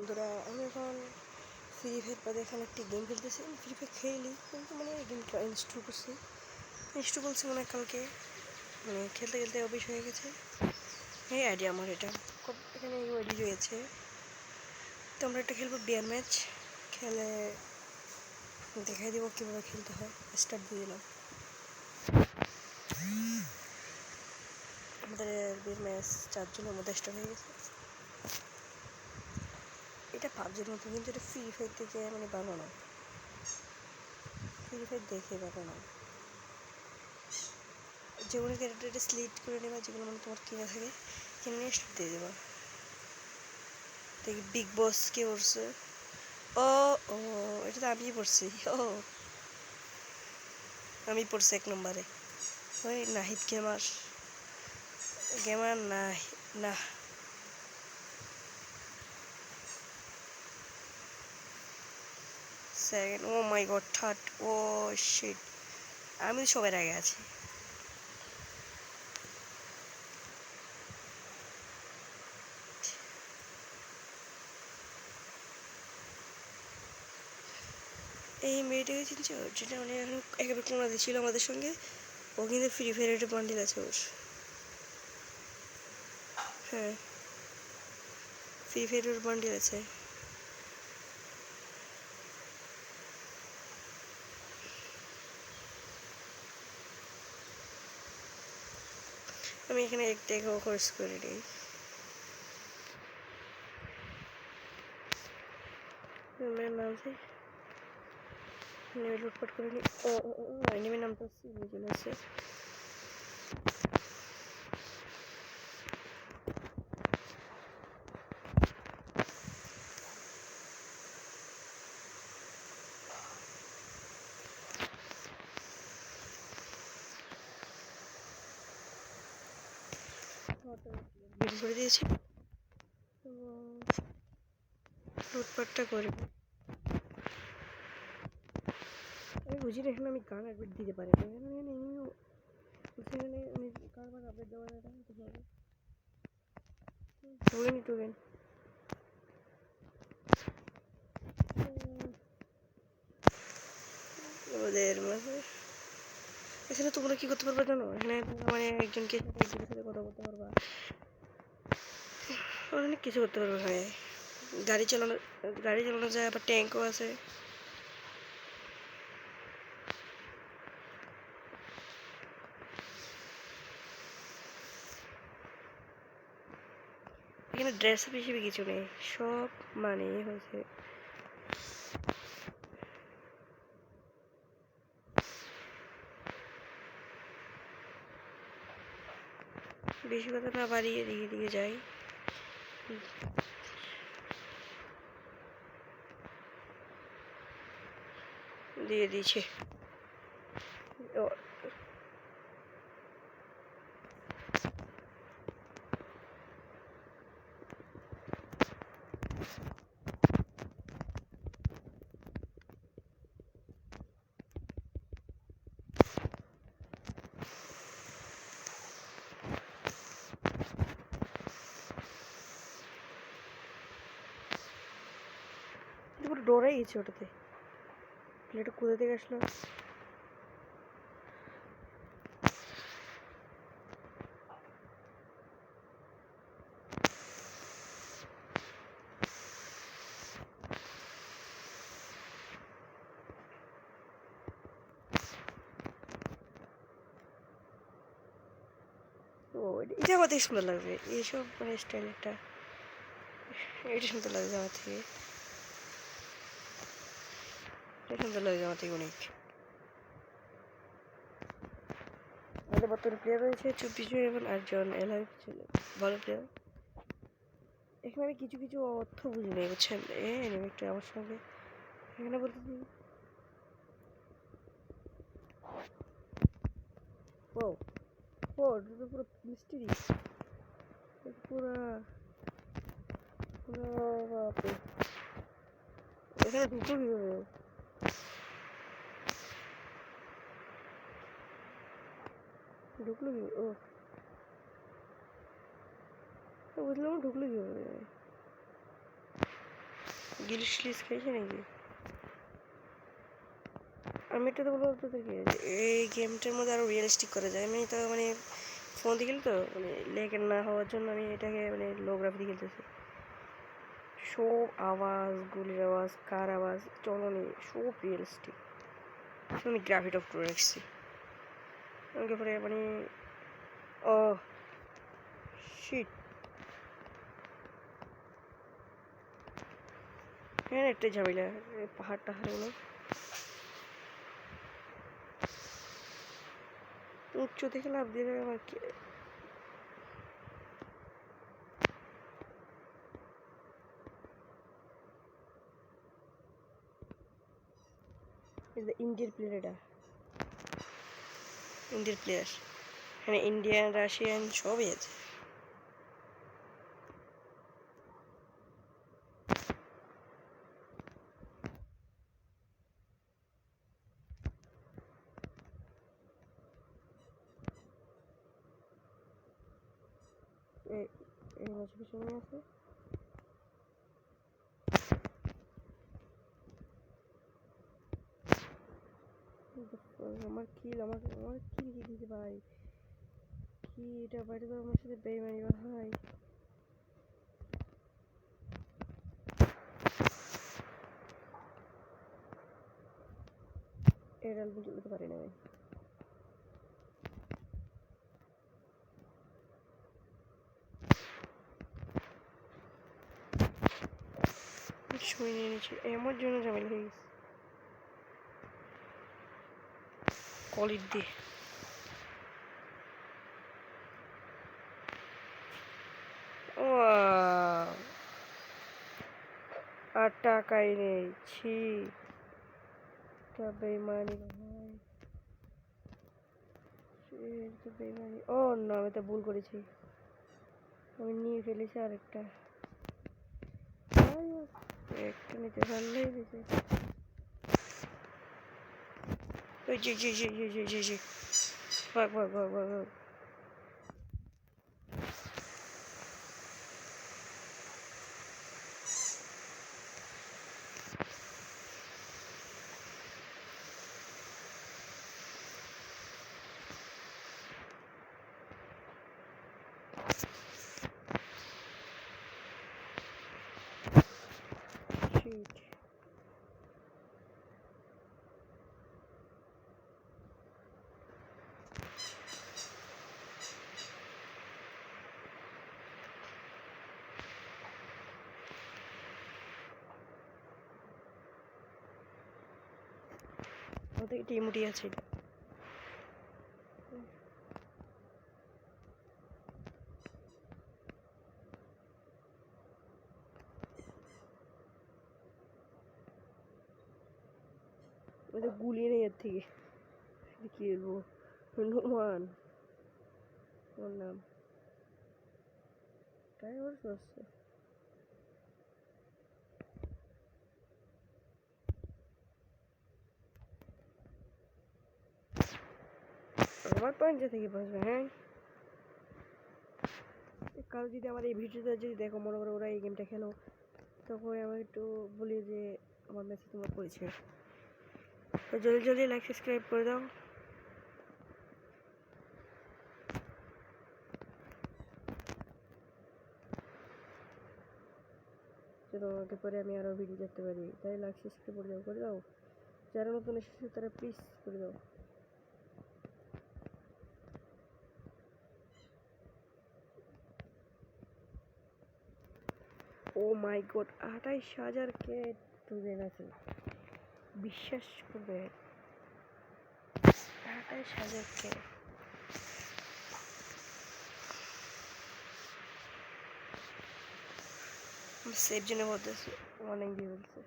বন্ধুরা, আমি এখন ফ্রি ফায়ার পরে এখন একটি গেম খেলতেছি। ফ্রি ফায়ার খেলি কিন্তু মানে গেমটা ইনস্টল করছি, বলছি মনে কালকে, মানে খেলতে খেলতে অভ্যাস হয়ে গেছে। এই আইডিয়া আমার, এটা এখানে এই আইডি রয়েছে। তো আমরা একটা খেলবো বিয়ার ম্যাচ, খেলে দেখাই দেবো কীভাবে খেলতে হয়। স্টার্ট দিয়ে দিলাম। আমাদের বিয়ার ম্যাচ 4 জনের মধ্যে স্টার্ট হয়ে গেছে। এটা পাবজির মতো, কিন্তু এটা ফ্রি ফায়ার থেকে মানে ভালো না। ফ্রি ফায়ার দেখে ভালো না। যেগুলো ক্যারেক্টারটা সিলেক্ট করে নেবা, যেগুলো মানে তোমার কিনে থাকে, কিনে নিয়ে স্টার্ট দিয়ে দেবা। দেখি বিগ বস কে পড়ছে। ও ও এটা তো আমিই পড়ছি। ও আমি পড়ছি 1 নম্বরে। ওই নাহিদ গেমার না না সেকেন্ড। ও মাই গড, থার্ড। ও শিট, আমি সবার আগে আছি। এই মেয়েটাকে চিনছো, যেটা মানে এখন একেবারে কোনাতে ছিল আমাদের সঙ্গে। ও কিন্তু ফ্রি ফায়ার একটা বান্ডিল আছে ওর। হ্যাঁ, ফ্রি ফায়ার ওর বান্ডিল আছে। আমি এখানে একটা কোর্স করে নিই। নামছে লুটপাট করে নিই। ও এনিমি নামটা চলে আসছে। বিল করে দিয়েছি, লুটপাটটা করে। আমি বুঝি না এখানে আমি গান আপডেট দিতে পারি না। এখানে আমি কারবার আপডেট দেওয়ার এটা হবে। টোকেন ওদের মাঝে। এখানে তোমরা কি করতে পারবা জানো? এখানে মানে একজনকে সাথে কথা বলতে পারবা, অনেক কিছু করতে পারবা। হ্যাঁ, গাড়ি চালানো যায়, আবার ট্যাঙ্কও আছে। এখানে ড্রেস হিসেবে কিছু নেই, সব মানে হয়েছে। বেশি কথা না বাড়িয়ে দিকে যাই। দিয়ে দিয়েছে। পুরো ডরাই গেছে ওটাতে। প্লেটটা কোথা থেকে আসলো? ও এটা আমার থেকে সুন্দর লাগবে, এইসব মানে স্টাইল একটা, এটা সুন্দর লাগবে আমার থেকে। এটা সুন্দর লাগবে আমার থেকে অনেক। আমাদের বর্তমানে প্লেয়ার রয়েছে 24 জন এবং 8 জন এলাইভ ছিল, ভালো প্লেয়ার। এখানে আমি কিছু কিছু অর্থ বুঝি নেই, বুঝছেন? একটু আমার সঙ্গে এখানে বলতেছি। ও ও এটা তো পুরো মিস্ট্রি, পুরো পুরো বাপরে। এখানে ঢুকলো কীভাবে? ঢুকলো কি? ও বুঝলাম, ঢুকলো কীভাবে? গিলিশ টিলিশ খেয়েছে নাকি? আমি এটা তো বলবো তোদেরকে এই গেমটার মধ্যে আরও রিয়েলিস্টিক করা যায়। আমি তো মানে ফোন দিয়ে খেলি তো মানে লেগের না হওয়ার জন্য আমি এটাকে মানে লো গ্রাফিতে খেলতেছি। সব আওয়াজ, গুলির আওয়াজ, কার আওয়াজ, চলনে সব রিয়েলিস্টিক। আমি গ্রাফিট অফ করে রাখছি। আমাকে পরে মানে ও শিট, হ্যাঁ একটা ঝামেলা পাহাড় টাহাড়গুলো উচ্চ থেকে লাভ দিয়ে দেবে আমার কি। ইন্ডিয়ার প্লেয়ার, এটা ইন্ডিয়ার প্লেয়ার, এখানে ইন্ডিয়ান রাশিয়ান সবই আছে। এই মাঝে পিছনে আছে। আমার কিল কি দিতে ভাই, কি এটা বাইরে তো আমার সাথে বেইমানি ভাই। এর অ্যালবাম তুলতে পারি না ভাই। সময় নিয়ে নিচ্ছি এমন জন্য ঝামেলা হয়ে গেছে। কলিট দিয়ে ও আর টাকাই নেই, ছি তা বেইমানি ভাই, তো বেইমানি। ও না, আমি তো ভুল করেছি, আমি নিয়ে ফেলেছি আরেকটা। একটা নিতে পারলেই দিতে। ওই জি ভাগ ভাগ ভাগ ভাগ ভাগ। Shit. ওদের টিমুটি আছে। ওদের গুলিয়ে নেই এর থেকে, কি বলবো, হনুমান ওর নাম, তাই ওর সস্তা। আমার পয়েন্টে থেকে বাঁচবে। হ্যাঁ, কারো যদি আমার এই ভিডিওটা যদি দেখো, মনে করো ওরা এই গেমটা খেলো, তখন আমি একটু বলি যে আমার ম্যাচে তোমার পরিচয়, তো জলদি জলদি লাইক সাবস্ক্রাইব করে দাও। তোমাকে পরে আমি আরও ভিডিও দেখতে পারি, তাই লাইক সাবস্ক্রাইব করে দাও। যারা নতুন এসেছে তারা প্লিজ করে দাও। ও মাই গড, 28,000 কে স্টুডেন্ট আছে, বিশ্বাস করবে 28,000 কে। সেফ জন্য বলতেছি, অনেক দিয়ে বলছে।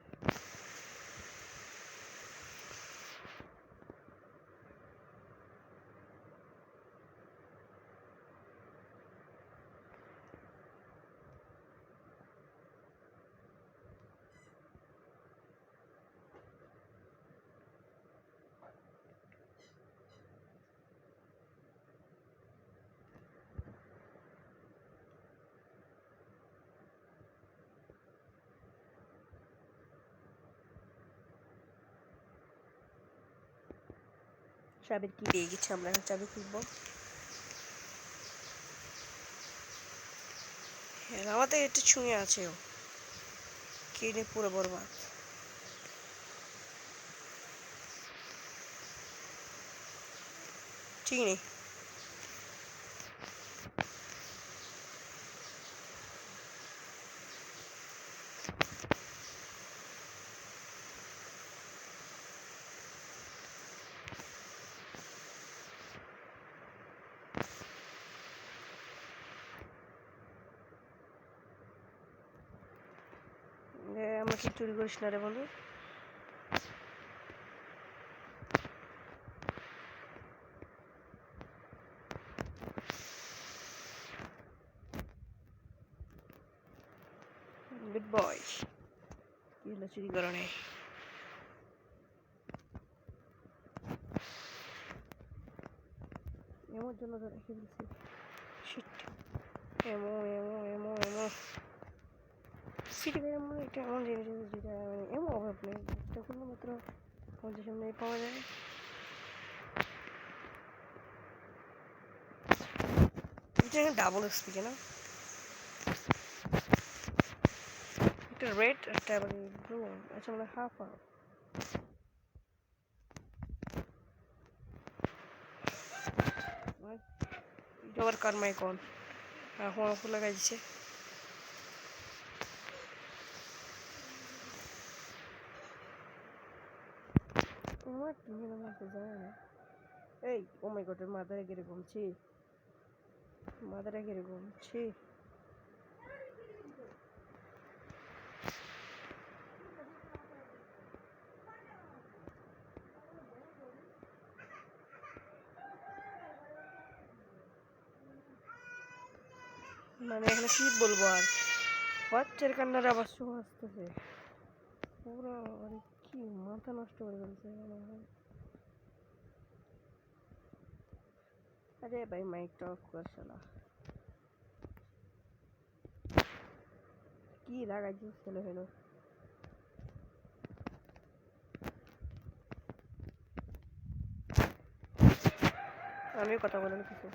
চাবির কি পেয়ে গেছি, আমরা এখন চাবি খুলবো। হ্যাঁ আমাদের একটু ছুঁয়ে আছে, ও কিনে পুরো বরবাদ। ঠিক নেই, আমাকে চুরি করিস না রে বন্ধু। Good boy. কি হলো, চুরি করো নাই? এমন জন্য তো রেখে দিচ্ছি। শিট, এমো এমো এমো এমো ফিরে গেলে এমন একটা এমন জিনিস আছে যেটা মানে এমন অভাব নেই, তখন মাত্র 50 এমনি পাওয়া যায়। এটা ডাবল এক্সপি না, একটা রেড একটা ব্লু। আচ্ছা মানে হাফ হাফ। আবার কারমাই কোন এখন ফুল লাগাই দিছে। আমার টিমের মধ্যে যায় না। এই ও মাই গড, মাদারে গেরে ঘুমছি, মাদারে গেরে ঘুমছি। মানে এখানে কি বলবো আর, বাচ্চার কান্নার আবার শো আসতেছে পুরো, মানে কি মাথা নষ্ট করে ফেলছে। আরে ভাই মাইকটা অফ কর শালা, কি লাগাইছিস ছেলে হলো। আমিও কথা বলেন কিছু।